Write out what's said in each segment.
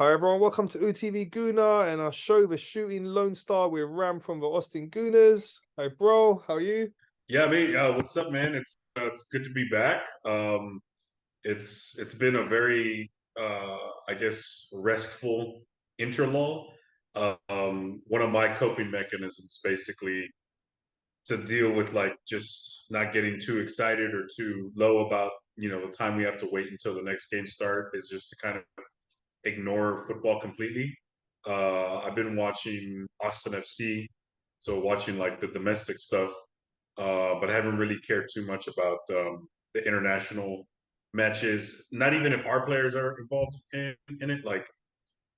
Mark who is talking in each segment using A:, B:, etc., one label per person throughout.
A: Hi everyone, welcome to UTV Gooner and our show, The Shooting Lone Star with Ram from the Austin Gooners. Hi bro, how are you?
B: Yeah, mate. What's up, man? It's good to be back. It's been a very I guess restful interlull. One of my coping mechanisms, basically, to deal with like just not getting too excited or too low about the time we have to wait until the next game start, is just to kind of ignore football completely. I've been watching Austin FC, so watching like the domestic stuff, but I haven't really cared too much about the international matches. Not even if our players are involved in it. Like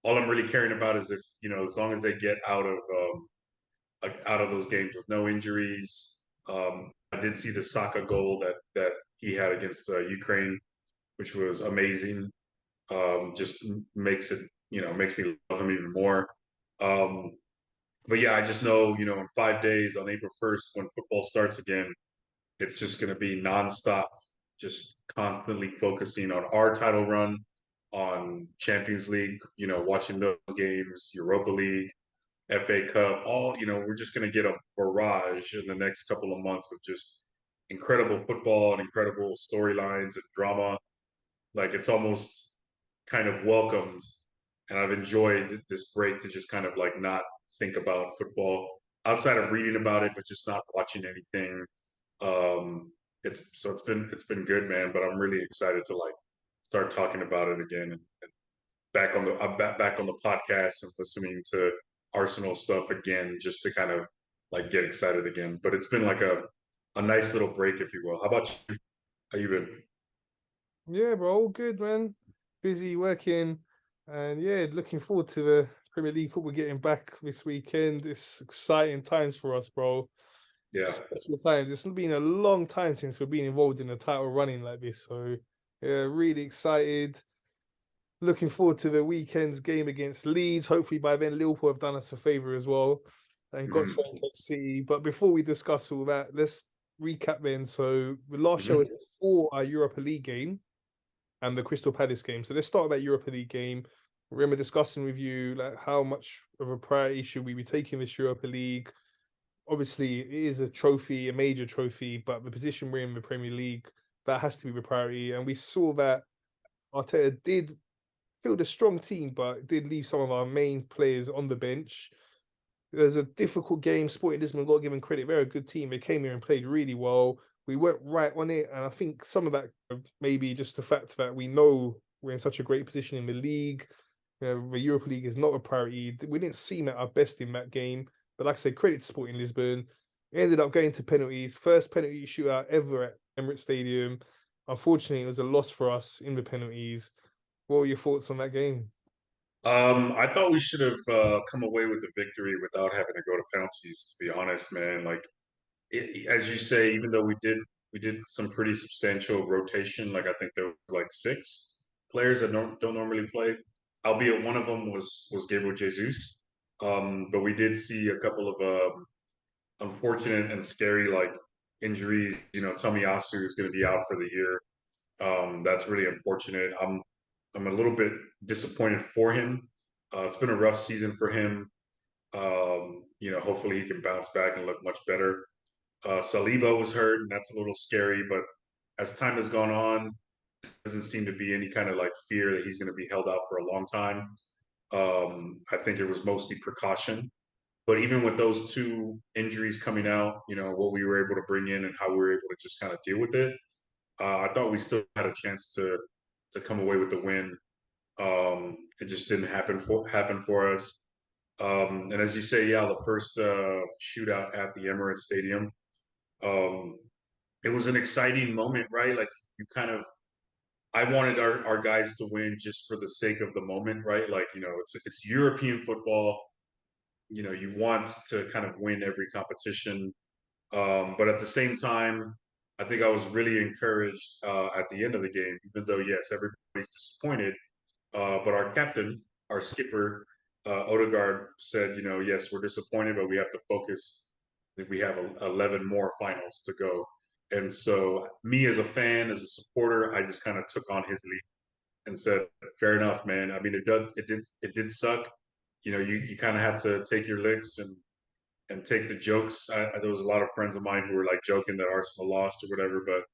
B: all I'm really caring about is if as long as they get out of those games with no injuries. I did see the Saka goal that he had against Ukraine, which was amazing. Just makes it makes me love him even more. Um, but yeah, I just know in 5 days on April 1st when football starts again, it's just going to be nonstop, just constantly focusing on our title run, on Champions League, watching those games, Europa League, FA Cup, all, we're just going to get a barrage in the next couple of months of just incredible football and incredible storylines and drama. Like it's almost kind of welcomed. And I've enjoyed this break to just kind of like not think about football outside of reading about it, but just not watching anything. It's been good, man. But I'm really excited to like start talking about it again and back on the I'm back on the podcast and listening to Arsenal stuff again, just to kind of like get excited again. But it's been like a nice little break, if you will. How about you? How you been?
A: Yeah, bro, all good, man. Busy working, and yeah, looking forward to the Premier League football getting back this weekend. It's exciting times for us, bro.
B: Yeah.
A: Special times. It's been a long time since we've been involved in a title running like this, so yeah, really excited. Looking forward to the weekend's game against Leeds. Hopefully, by then, Liverpool have done us a favour as well and got
B: Hmm.
A: something to see. But before we discuss all that, let's recap then. So, the last show was
B: Hmm.
A: before our Europa League game and the Crystal Palace game. So, let's start with that Europa League game. I remember discussing with you like how much of a priority should we be taking this Europa League. Obviously, it is a trophy, a major trophy, but the position we're in the Premier League, that has to be the priority. And we saw that Arteta did field a strong team, but did leave some of our main players on the bench. There's a difficult game. Sporting Lisbon got given credit. They're a good team. They came here and played really well. We went right on it, and I think some of that maybe just the fact that we know we're in such a great position in the league. The Europa League is not a priority. We didn't seem at our best in that game, but like I said, credit to Sporting Lisbon. It ended up going to penalties. First penalty shootout ever at Emirates Stadium. Unfortunately, it was a loss for us in the penalties. What were your thoughts on that game?
B: I thought we should have come away with the victory without having to go to penalties. To be honest, man, like as you say, even though we did some pretty substantial rotation. Like I think there was like six players that don't normally play, albeit one of them was Gabriel Jesus. But we did see a couple of unfortunate and scary like injuries. Tomiyasu is going to be out for the year. That's really unfortunate. I'm a little bit disappointed for him. It's been a rough season for him. Hopefully he can bounce back and look much better. Saliba was hurt, and that's a little scary. But as time has gone on, there doesn't seem to be any kind of like fear that he's going to be held out for a long time. I think it was mostly precaution. But even with those two injuries coming out, what we were able to bring in and how we were able to just kind of deal with it, I thought we still had a chance to come away with the win. It just didn't happen for us. And as you say, yeah, the first shootout at the Emirates Stadium, um, it was an exciting moment, right? Like you kind of, I wanted our guys to win just for the sake of the moment, right? Like it's European football. You want to kind of win every competition, but at the same time, I think I was really encouraged at the end of the game, even though yes, everybody's disappointed. But our captain, our skipper, Odegaard said, yes, we're disappointed, but we have to focus. We have 11 more finals to go. And so, me as a fan, as a supporter, I just kind of took on his lead. and said, "Fair enough, man. I mean, it did suck. You know, you kind of have to take your licks and take the jokes. There was a lot of friends of mine who were like joking that Arsenal lost or whatever, but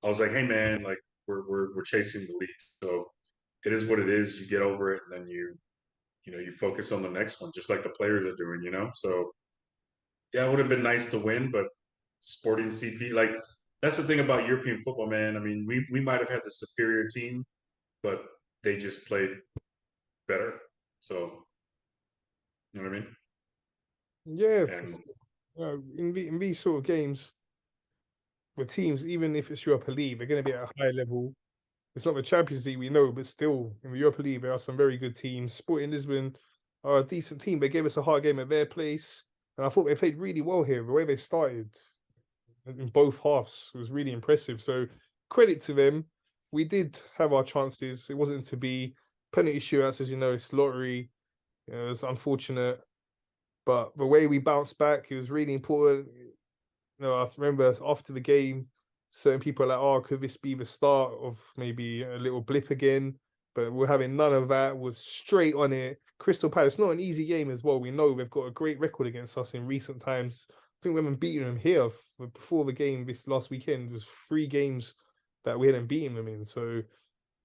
B: I was like, hey man, like we're chasing the league, so it is what it is. You get over it, and then you know you focus on the next one, just like the players are doing. You know, so yeah, it would have been nice to win, but Sporting CP, like that's the thing about European football, man. I mean, we might have had the superior team, but they just played better. So you know what I mean?
A: Yeah, for
B: And
A: sure. In these sort of games, the teams, even if it's Europa League, they're going to be at a high level. It's not the Champions League we know, but still in the Europa League there are some very good teams. Sporting Lisbon are a decent team. They gave us a hard game at their place, and I thought they played really well here. The way they started in both halves was really impressive. So credit to them. We did have our chances. It wasn't to be. Penalty shootouts, as you know, it's lottery. You know, it's unfortunate, but the way we bounced back, it was really important. I remember after the game, certain people are like, "Oh, could this be the start of maybe a little blip again?" But we're having none of that. We're straight on it. Crystal Palace, not an easy game as well. We know they've got a great record against us in recent times. I think we haven't beaten them here before the game this last weekend. It was 3 games that we hadn't beaten them in. So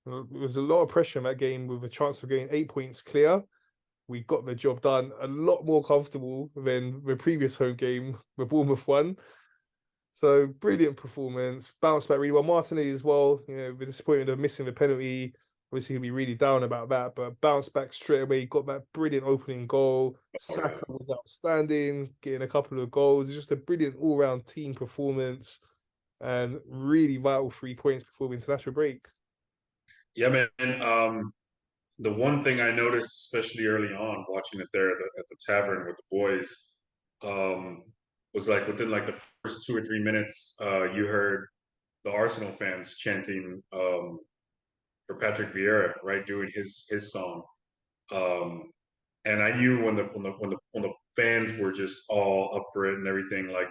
A: there was a lot of pressure in that game with a chance of getting 8 points clear. We got the job done a lot more comfortable than the previous home game, the Bournemouth one. So brilliant performance, bounced back really well. Martinelli as well, the disappointment of missing the penalty. Obviously, he'll be really down about that, but bounced back straight away. Got that brilliant opening goal.
B: oh yeah,
A: Saka was outstanding, getting a couple of goals. Just a brilliant all-round team performance, and really vital 3 points before the international break.
B: yeah, man. The one thing I noticed, especially early on, watching it there at the tavern with the boys, um, was like within like the first 2 or 3 minutes, you heard the Arsenal fans chanting for Patrick Vieira, right, doing his song, um, and I knew when the fans were just all up for it and everything. Like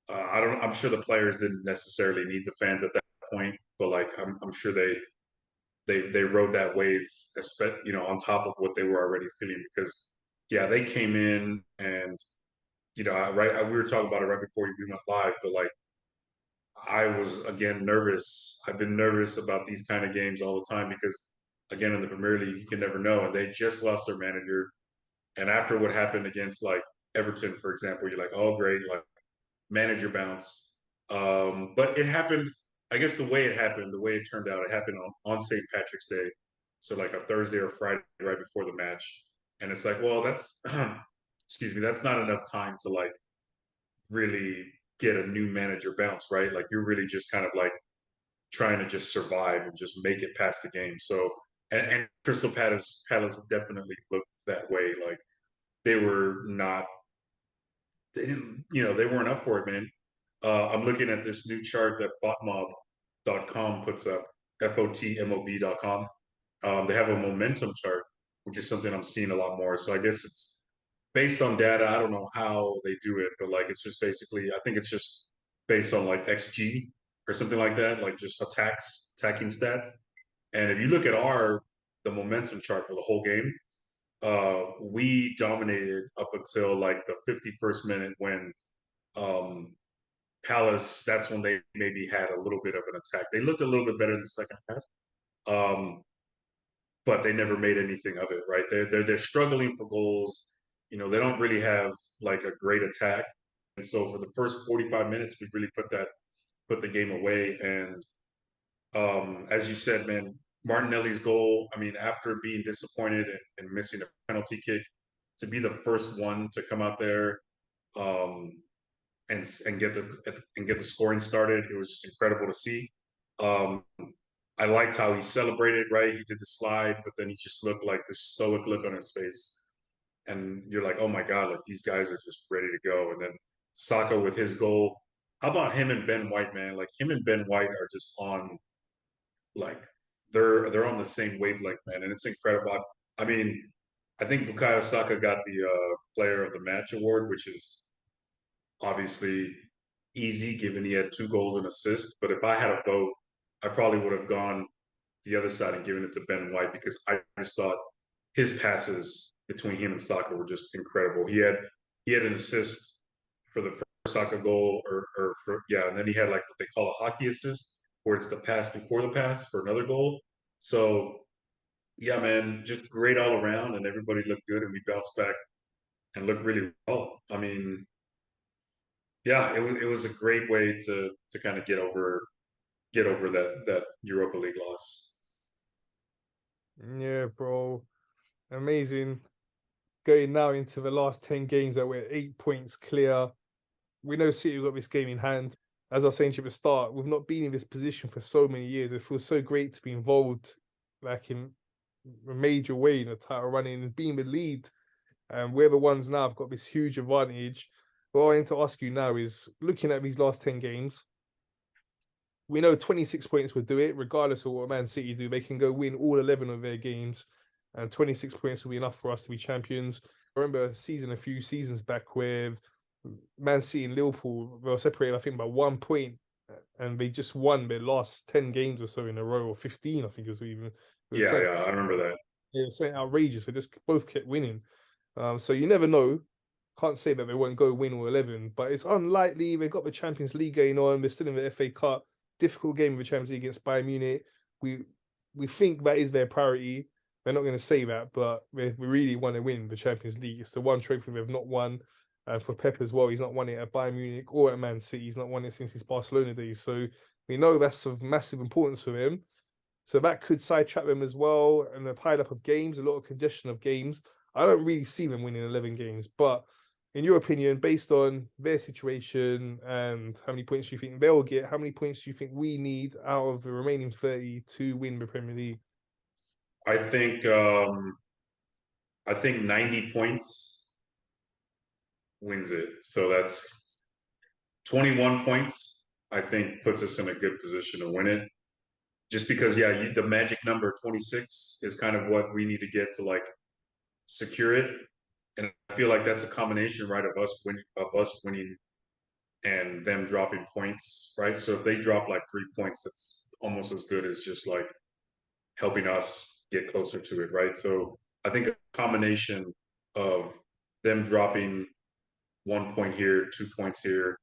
B: I'm sure the players didn't necessarily need the fans at that point, but like I'm sure they rode that wave, on top of what they were already feeling. Because yeah, they came in and we were talking about it right before we went live, but like I was again nervous. I've been nervous about these kind of games all the time because again in the Premier League you can never know, and they just lost their manager, and after what happened against like Everton, for example, you're like, oh great, like manager bounce. But it happened, I guess the way the way it turned out, it happened on St. Patrick's Day. So like a Thursday or Friday right before the match. And it's like, well, that's, excuse me, that's not enough time to like really get a new manager bounce, right? Like you're really just kind of like trying to just survive and just make it past the game. So, and Crystal Palace definitely looked that way. Like they were not, they didn't, they weren't up for it, man. I'm looking at this new chart that botmob.com puts up, FOTMOB.com. They have a momentum chart, which is something I'm seeing a lot more. So I guess it's based on data. I don't know how they do it, but like it's just basically, I think it's just based on like XG or something like that, like just attacking stat. And if you look at the momentum chart for the whole game, we dominated up until like the 51st minute when um, Palace, that's when they maybe had a little bit of an attack. They looked a little bit better in the second half, but they never made anything of it. Right? They're struggling for goals. They don't really have like a great attack, and so for the first 45 minutes, we really put the game away. And as you said, man, Martinelli's goal. I mean, after being disappointed and missing a penalty kick, to be the first one to come out there. Um, and get the scoring started. It was just incredible to see. Um, I liked how he celebrated. Right, he did the slide, but then he just looked like this stoic look on his face, and you're like, oh my god, like these guys are just ready to go. And then Saka with his goal. How about him and Ben White, man? Like him and Ben White are just on like they're on the same wavelength, man, and it's incredible. I mean, I think Bukayo Saka got the Player of the Match award, which is obviously easy given he had 2 goals and assists. But if I had a vote, I probably would have gone the other side and giving it to Ben White, because I just thought his passes between him and Saka were just incredible. He had an assist for the first Saka goal, and then he had like what they call a hockey assist, where it's the pass before the pass for another goal. So yeah, man, just great all around, and everybody looked good, and we bounced back and looked really well. I mean, yeah, it was a great way to kind of get over that Europa League loss.
A: Yeah, bro. Amazing. Going now into the last 10 games that we're 8 points clear. We know City got this game in hand. As I was saying to you at the start, we've not been in this position for so many years. It feels so great to be involved, like in a major way in the title running and being the lead. And we're the ones now have got this huge advantage. What I need to ask you now is, looking at these last 10 games, we know 26 points will do it, regardless of what Man City do. They can go win all 11 of their games, and 26 points will be enough for us to be champions. I remember a few seasons back where Man City and Liverpool were separated, I think, by 1 point, and they just won their last 10 games or so in a row, or 15, I think it was even. It was
B: Yeah,
A: something,
B: yeah, I remember that.
A: it was something outrageous. They just both kept winning. So you never know. Can't say that they won't go win all 11, but it's unlikely. They've got the Champions League going on. They're still in the FA Cup. Difficult game of the Champions League against Bayern Munich. We think that is their priority. They're not going to say that, but we really want to win the Champions League. It's the one trophy they've not won. And for Pep as well, he's not won it at Bayern Munich or at Man City. He's not won it since his Barcelona days. So we know that's of massive importance for him. So that could sidetrack them as well. And the pile up of games, a lot of congestion of games. I don't really see them winning 11 games. But in your opinion, based on their situation and how many points you think they'll get, how many points do you think we need out of the remaining 30 to win the Premier League?
B: I think um, I think 90 points wins it. So that's 21 points. I think puts us in a good position to win it. Just because, yeah, the magic number 26 is kind of what we need to get to like secure it. And I feel like that's a combination, right, of us winning and them dropping points, right? So if they drop like 3 points, that's almost as good as just like helping us get closer to it, right? So I think a combination of them dropping 1 point here, 2 points here,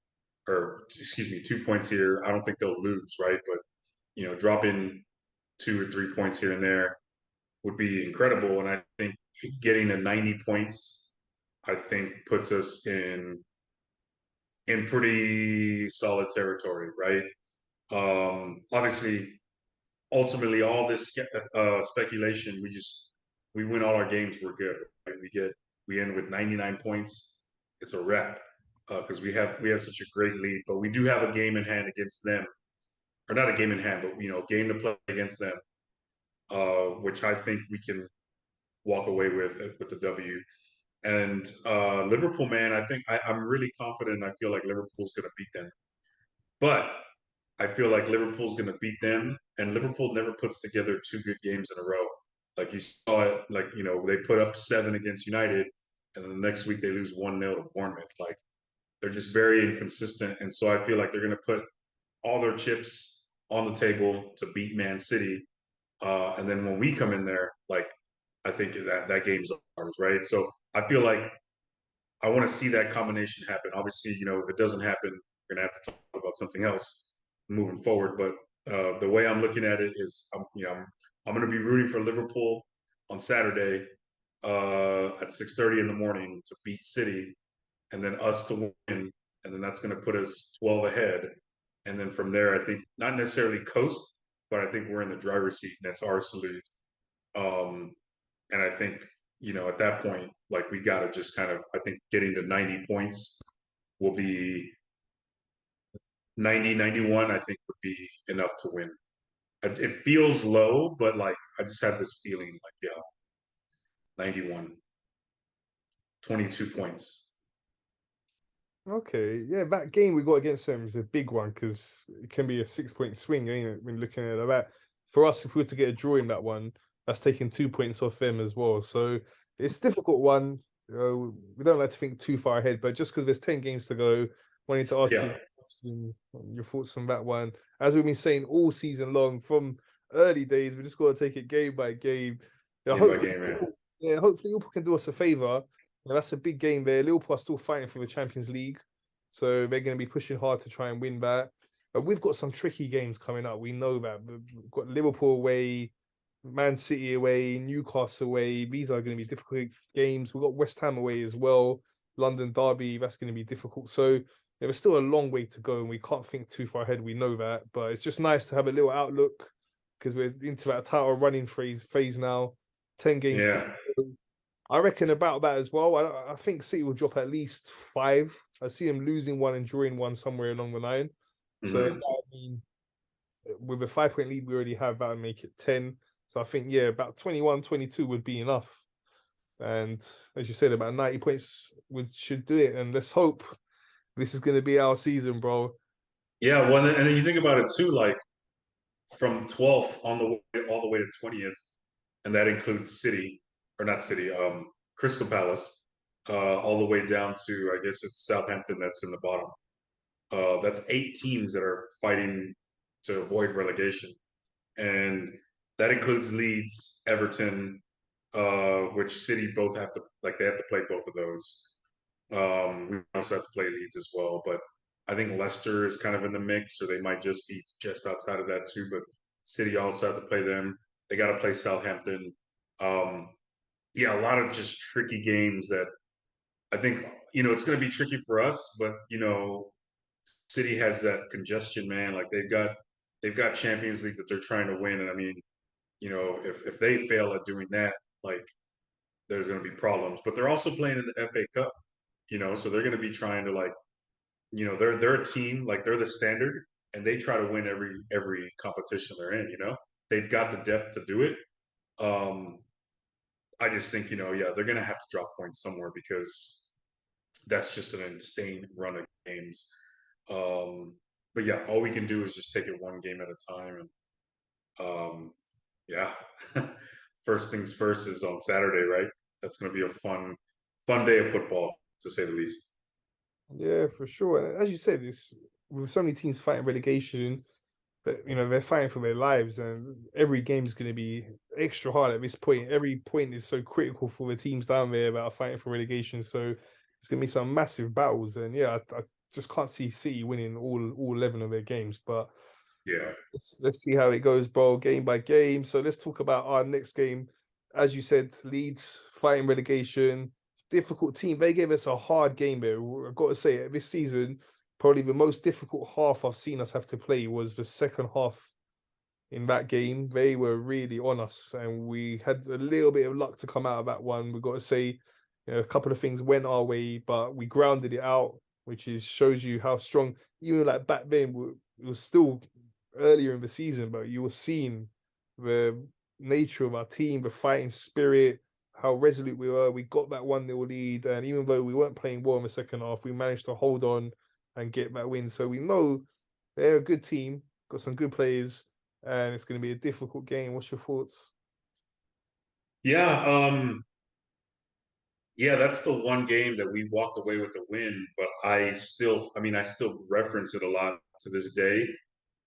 B: or excuse me, 2 points here. I don't think they'll lose, right? But dropping 2 or 3 points here and there would be incredible. And I think getting to 90 points, I think puts us in pretty solid territory, right? Obviously, ultimately, all this speculation, we win all our games, we're good. Right? We end with 99 points. It's a wrap because we have such a great lead, but we do have a game in hand against them, or not a game in hand, but game to play against them, which I think we can walk away with the W. And Liverpool, man, I think I'm really confident. I feel like Liverpool's going to beat them, but I feel like Liverpool's going to beat them, and Liverpool never puts together two good games in a row. Like you saw it, like they put up 7 against United, and then the next week they lose 1-0 to Bournemouth. Like they're just very inconsistent, and so I feel like they're going to put all their chips on the table to beat Man City, and then when we come in there, like I think that game's ours, right? So I feel like I want to see that combination happen. Obviously, if it doesn't happen, we're gonna have to talk about something else moving forward. But the way I'm looking at it is, I'm going to be rooting for Liverpool on Saturday at 6:30 in the morning to beat City, and then us to win, and then that's going to put us 12 ahead. And then from there, I think not necessarily coast, but I think we're in the driver's seat, and that's our salute. Um, and I think, at that point, like we got to just kind of, I think getting to 90 points will be 90, 91, I think would be enough to win. It feels low, but like I just have this feeling like, yeah, 91, 22 points.
A: Okay, yeah, that game we got against them is a big one because it can be a 6 point swing, ain't it? When looking at that, for us, if we were to get a draw in that one, that's taking 2 points off them as well. So it's a difficult one. We don't like to think too far ahead, but just because there's 10 games to go, wanting to ask
B: Yeah.
A: you your thoughts on that one. As we've been saying all season long, from early days. We just got to take it game by game. Yeah,
B: game by
A: hopefully,
B: game, man.
A: yeah, hopefully Liverpool can do us a favor. That's a big game there. Liverpool are still fighting for the Champions League, so they're going to be pushing hard to try and win that. But we've got some tricky games coming up. We know that we've got Liverpool away, Man City away, Newcastle away. These are going to be difficult games. We've got West Ham away as well. London Derby, that's going to be difficult. So there's still a long way to go, and we can't think too far ahead. We know that, but it's just nice to have a little outlook because we're into that title running phase now. 10 games to
B: Yeah,
A: go. I reckon about that as well. I think City will drop at least 5. I see them losing one and drawing one somewhere along the line. So
B: hmm
A: I mean, with a 5 point lead we already have, that would make it 10. So I think, yeah, about 21, 22 would be enough. And as you said, about 90 points should do it. And let's hope this is going to be our season, bro.
B: yeah. Well, and then you think about it too, like from 12th on the way all the way to 20th, and that includes City or not City, Crystal Palace, all the way down to I guess it's Southampton that's in the bottom. That's 8 teams that are fighting to avoid relegation, and that includes Leeds, Everton, which City both have to like they have to play both of those. We also have to play Leeds as well, but I think Leicester is kind of in the mix, or they might just be just outside of that too. But City also have to play them. They got to play Southampton. Um, yeah, a lot of just tricky games that I think it's going to be tricky for us. But City has that congestion, man. Like they've got Champions League that they're trying to win, and I mean, if they fail at doing that, like there's going to be problems. But they're also playing in the FA Cup, so they're going to be trying to like they're a team like they're the standard, and they try to win every competition they're in. They've got the depth to do it. Um, I just think yeah, they're gonna have to drop points somewhere because that's just an insane run of games. Um, but yeah, all we can do is just take it one game at a time, and yeah, first things first is on Saturday, right? That's gonna be a fun day of football to say the least.
A: Yeah, for sure. And as you said, it's with so many teams fighting relegation, that they're fighting for their lives, and every game is going to be extra hard at this point. Every point is so critical for the teams down there that are fighting for relegation. So it's going to be some massive battles, and yeah, I just can't see City winning all 11 of their games. But
B: Yeah.
A: let's see how it goes, bro, game by game. So let's talk about our next game. As you said, Leeds fighting relegation, difficult team. They gave us a hard game there. I've got to say, this season, probably the most difficult half I've seen us have to play was the second half in that game. They were really on us, and we had a little bit of luck to come out of that one. We've got to say, a couple of things went our way, but we grounded it out, which shows you how strong. Even like back then, it was still earlier in the season, but you were seeing the nature of our team, the fighting spirit, how resolute we were. We got that 1-0 lead, and even though we weren't playing well in the second half, we managed to hold on and get that win. So we know they're a good team, got some good players, and it's going to be a difficult game. What's your thoughts?
B: Yeah, yeah, that's the one game that we walked away with the win, but I still reference it a lot to this day.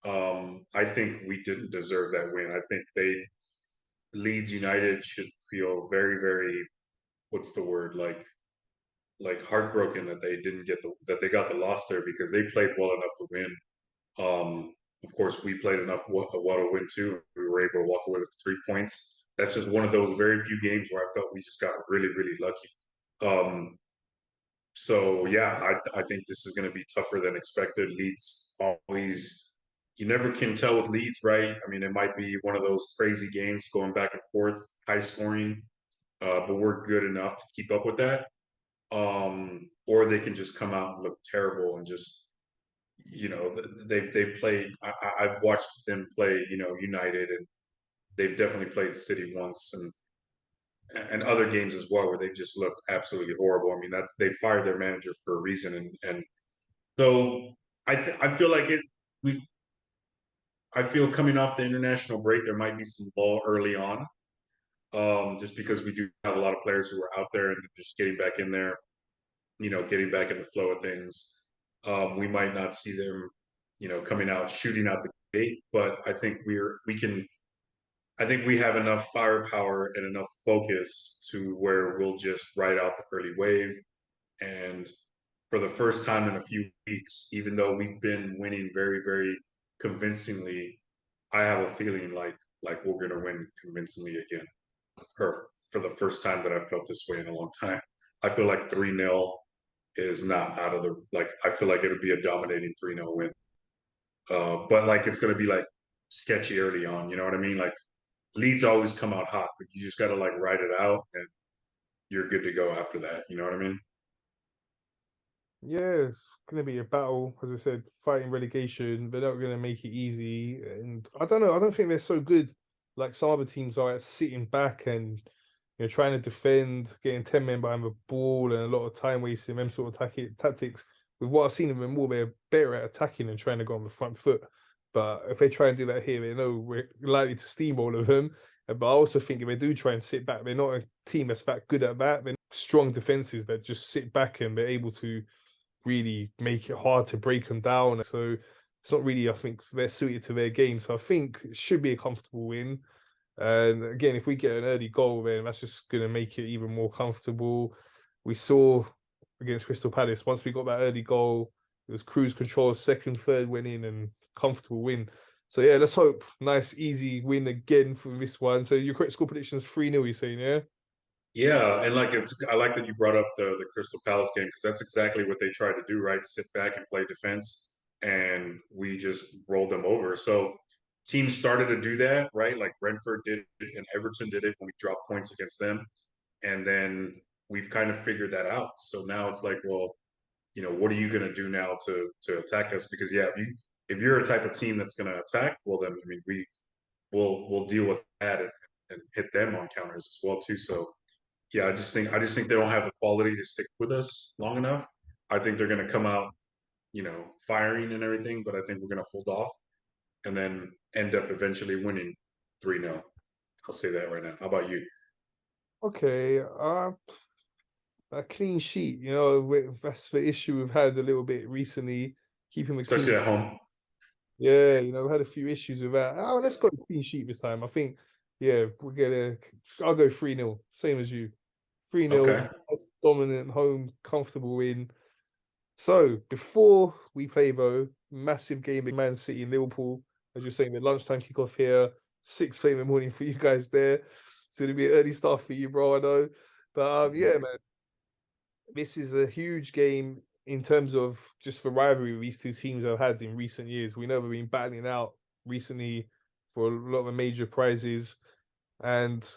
B: I think we didn't deserve that win. I think Leeds United should feel very, very, what's the word, like heartbroken that they didn't that they got the loss there because they played well enough to win. Of course, we played enough well to win too. We were able to walk away with 3 points. That's just one of those very few games where I felt we just got really, really lucky. Um, So yeah, I think this is going to be tougher than expected. Leeds always, you never can tell with Leeds, right? I mean, it might be one of those crazy games going back and forth, high scoring, but we're good enough to keep up with that. Or they can just come out and look terrible and just, they've played. I've watched them play, United, and they've definitely played City once, and other games as well where they just looked absolutely horrible. I mean, they fired their manager for a reason, and so I feel like we I feel coming off the international break there might be some lull early on, just because we do have a lot of players who are out there and just getting back in there, getting back in the flow of things. We might not see them, coming out shooting out the gate, but I think we can. I think we have enough firepower and enough focus to where we'll just ride out the early wave. And for the first time in a few weeks, even though we've been winning very, very convincingly, I have a feeling like we're gonna win convincingly again. Or for the first time that I've felt this way in a long time. I feel like 3-0 is not out of the like I feel like it would be a dominating 3-0 win. But like it's gonna be like sketchy early on, you know what I mean? Like Leeds always come out hot, but you just gotta like ride it out and you're good to go after that. You know what I mean?
A: Yeah, it's gonna be a battle, as I said, fighting relegation. They're not gonna make it easy, and I don't know. I don't think they're so good like some other teams are at sitting back and trying to defend, getting 10 men behind the ball, and a lot of time wasting them sort of tactics. With what I've seen of them more, they're better at attacking and trying to go on the front foot. But if they try and do that here, they know we're likely to steamroll of them. But I also think if they do try and sit back, they're not a team that's that good at that. They're strong defenses that just sit back and they're able to really make it hard to break them down. So it's not really, I think, they're suited to their game. So I think it should be a comfortable win. And again, if we get an early goal, then that's just going to make it even more comfortable. We saw against Crystal Palace, once we got that early goal, it was cruise control, second, third went in and comfortable win. So yeah, let's hope nice, easy win again for this one. So your correct score prediction is 3-0, you're saying, yeah?
B: Yeah, and like it's I like that you brought up the Crystal Palace game because that's exactly what they tried to do, right? Sit back and play defense, and we just rolled them over. So teams started to do that, right? Like Brentford did it and Everton did it when we dropped points against them, and then we've kind of figured that out. So now it's like, well, what are you going to do now to attack us? Because yeah, if you're a type of team that's going to attack, well then I mean we'll deal with that and hit them on counters as well too. So yeah, I just think they don't have the quality to stick with us long enough. I think they're going to come out, firing and everything, but I think we're going to hold off and then end up eventually winning 3-0. I'll say that right now. How about you?
A: Okay, a clean sheet, that's the issue we've had a little bit recently, keeping the clean.
B: Especially at home.
A: Yeah, we had a few issues with that. Oh, let's go clean sheet this time. I think, yeah, I'll go 3-0, same as you. 3-0,
B: Okay.
A: dominant home, comfortable win. So before we play though, massive game in Man City and Liverpool, as you're saying, the lunchtime kickoff here, 6 in the morning for you guys there. So it'll be an early start for you, bro. I know. But yeah, man, this is a huge game in terms of just the rivalry these two teams have had in recent years. We know they've been battling out recently for a lot of the major prizes. And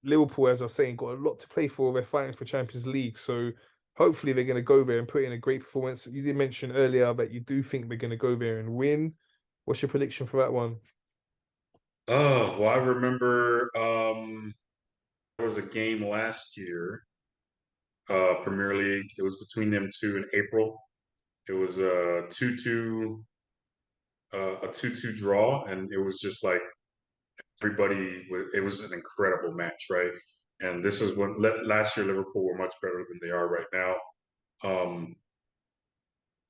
A: Liverpool, as I was saying, got a lot to play for. They're fighting for Champions League. So hopefully they're going to go there and put in a great performance. You did mention earlier that you do think they're going to go there and win. What's your prediction for that one?
B: Oh, well, I remember there was a game last year, Premier League. It was between them two in April. It was a 2-2 draw, and it was just like it was an incredible match, right? And this is when last year Liverpool were much better than they are right now. Um,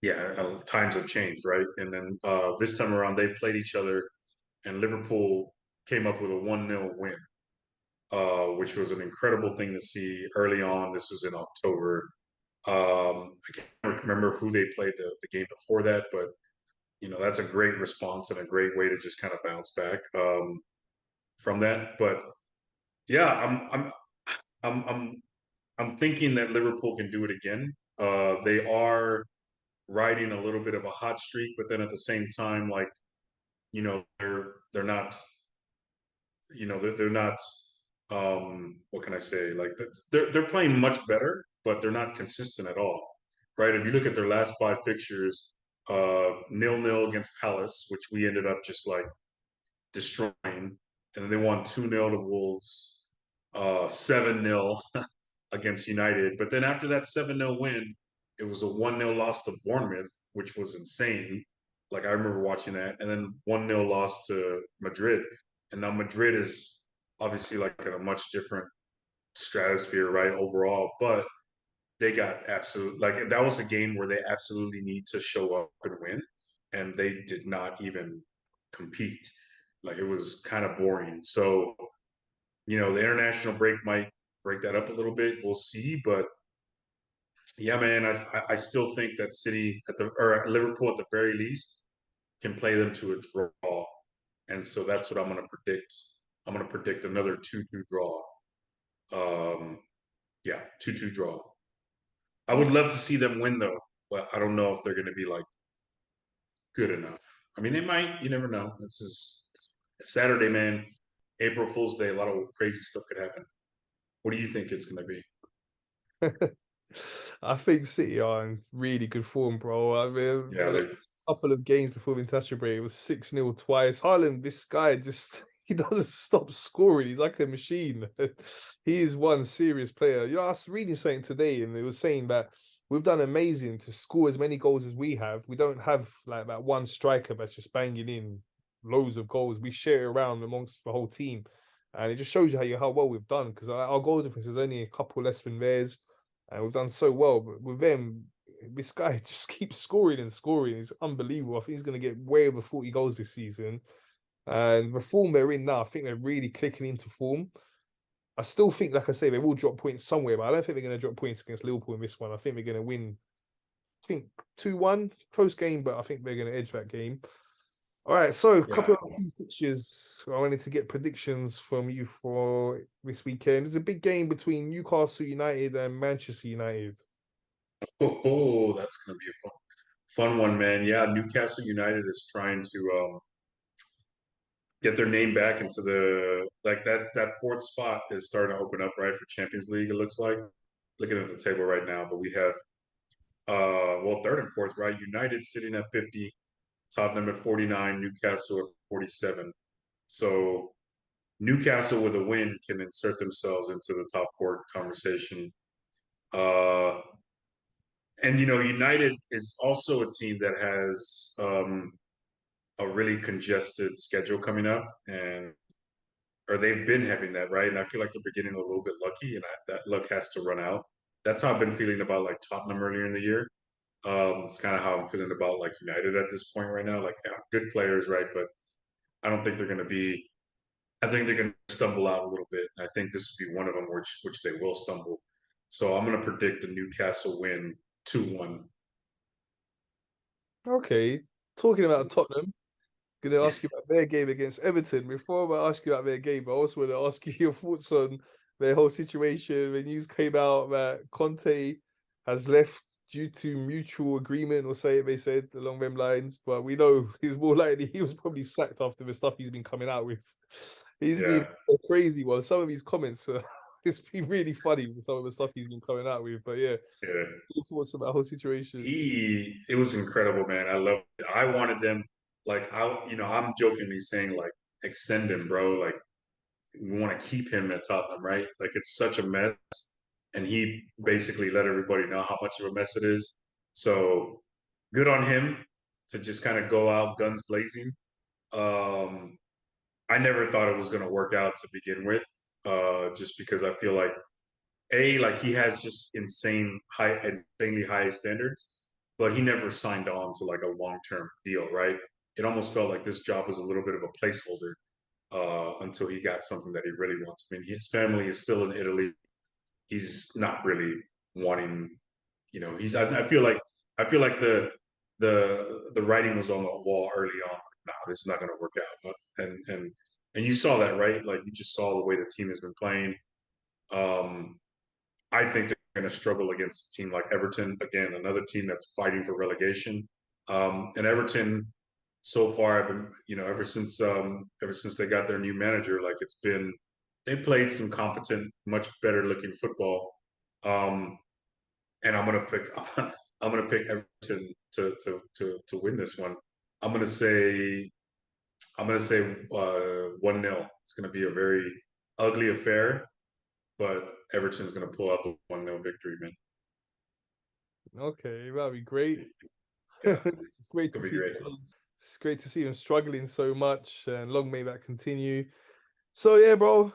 B: yeah, times have changed, right? And then this time around they played each other, and Liverpool came up with a 1-0 win, which was an incredible thing to see early on. This was in October. I can't remember who they played the game before that, but that's a great response and a great way to just kind of bounce back from that. But yeah, I'm thinking that Liverpool can do it again. They are riding a little bit of a hot streak, but then at the same time, like they're not, they're not. What can I say? Like they're playing much better, but they're not consistent at all, right? If you look at their last 5 fixtures, 0-0 against Palace, which we ended up just like destroying, and then they won 2-0 to Wolves, 7-0 against United. But then after that 7-0 win, it was a 1-0 loss to Bournemouth, which was insane. Like I remember watching that, and then 1-0 loss to Madrid. And now Madrid is obviously like in a much different stratosphere, right? Overall, but they got absolute like that was a game where they absolutely need to show up and win, and they did not even compete. Like it was kind of boring. So, the international break might break that up a little bit. We'll see. But yeah, man, I still think that City or Liverpool at the very least can play them to a draw. And so that's what I'm going to predict. I'm going to predict another 2-2 draw. Yeah, 2-2 draw. I would love to see them win though, but I don't know if they're going to be like good enough. I mean, they might. You never know. This is it's Saturday, man. April Fool's Day. A lot of crazy stuff could happen. What do you think it's going to be?
A: I think City are in really good form, bro. I mean,
B: Yeah,
A: the last couple of games before the international break, it was 6-0 twice. Haaland, this guy just he doesn't stop scoring. He's like a machine. He is one serious player. I was reading something today, and it was saying that we've done amazing to score as many goals as we have. We don't have like that one striker that's just banging in loads of goals. We share it around amongst the whole team, and it just shows you how well we've done because our goal difference is only a couple less than theirs. And we've done so well, but with them, this guy just keeps scoring and scoring. It's unbelievable. I think he's going to get way over 40 goals this season. And the form they're in now, I think they're really clicking into form. I still think, like I say, they will drop points somewhere, but I don't think they're going to drop points against Liverpool in this one. I think they're going to win, I think 2-1, close game, but I think they're going to edge that game. All right, so a couple of key fixtures. I wanted to get predictions from you for this weekend. It's a big game between Newcastle United and Manchester United.
B: Oh, that's going to be a fun one, man. Yeah, Newcastle United is trying to get their name back into the that fourth spot is starting to open up right for Champions League. It looks like looking at the table right now, but we have third and fourth, right? United sitting at 50, Tottenham at 49, Newcastle at 47. So Newcastle with a win can insert themselves into the top four conversation. Uh, and United is also a team that has a really congested schedule coming up, and or they've been having that, right? And I feel like they're beginning a little bit lucky, and that luck has to run out. That's how I've been feeling about like Tottenham earlier in the year. It's kind of how I'm feeling about like United at this point right now. Like, yeah, good players, right? But I don't think they're going to be. I think they're going to stumble out a little bit. And I think this would be one of them which they will stumble. So I'm going to predict the Newcastle win 2-1.
A: Okay, talking about Tottenham, going to ask you about their game against Everton. Before I ask you about their game, I also want to ask you your thoughts on their whole situation. The news came out that Conte has left due to mutual agreement, or say it, they said along them lines. But we know he's more likely he was probably sacked after the stuff he's been coming out with. He's been
B: Yeah,
A: a crazy one. Some of his comments, it's been really funny with some of the stuff he's been coming out with. But yeah,
B: yeah.
A: your thoughts about the whole situation?
B: It was incredible, man. I love it. I wanted them, like, I'm jokingly saying, like, extend him, bro. Like, we want to keep him at Tottenham, right? Like, it's such a mess. And he basically let everybody know how much of a mess it is. So good on him to just kind of go out guns blazing. Um, I never thought it was going to work out to begin with, just because I feel like like he has just insanely high standards, but he never signed on to like a long term deal, right? It almost felt like this job was a little bit of a placeholder until he got something that he really wants. I mean, his family is still in Italy. He's not really wanting, he's. I feel like the writing was on the wall early on. Nah, this is not going to work out. And you saw that, right? Like you just saw the way the team has been playing. Um, I think they're going to struggle against a team like Everton. Again, another team that's fighting for relegation. And Everton, so far, I've been, ever since they got their new manager, like they played some competent, much better looking football. Um, and I'm gonna pick Everton to win this one. I'm gonna say, 1-0. It's gonna be a very ugly affair, but Everton's gonna pull out the 1-0 victory, man.
A: Okay, that'd be great.
B: Yeah,
A: It's great to
B: could be
A: see.
B: great.
A: It's great to see them struggling so much, and long may that continue. So yeah, bro,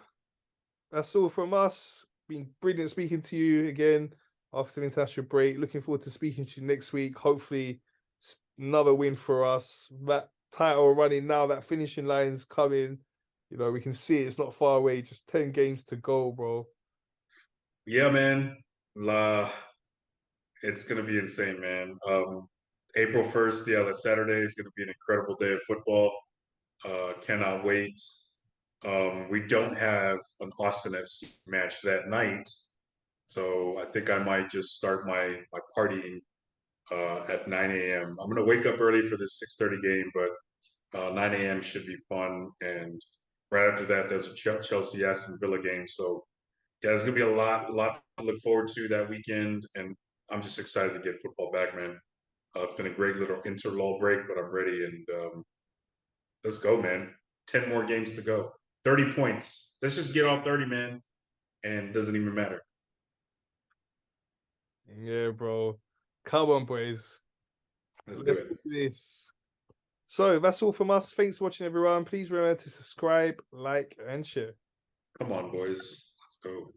A: that's all from us. Been brilliant speaking to you again after the international break. Looking forward to speaking to you next week. Hopefully, another win for us. That title running now. That finishing line's coming. You know, we can see it's not far away. Just 10 games to go, bro.
B: Yeah, man. La, it's gonna be insane, man. April 1st, yeah, that Saturday is gonna be an incredible day of football. Cannot wait. We don't have an Austin FC match that night, so I think I might just start my partying at 9 a.m. I'm gonna wake up early for this 6:30 game, but 9 a.m. should be fun. And right after that, there's a Chelsea Aston Villa game. So yeah, there's gonna be a lot to look forward to that weekend, and I'm just excited to get football back, man. It's been a great little interlull break, but I'm ready, and let's go, man. 10 more games to go. 30 points. Let's just get off 30, man, and it doesn't even matter.
A: Yeah, bro. Come on, boys.
B: Let's do
A: Let's
B: it.
A: do this. So that's all from us. Thanks for watching, everyone. Please remember to subscribe, like, and share.
B: Come on, boys. Let's go.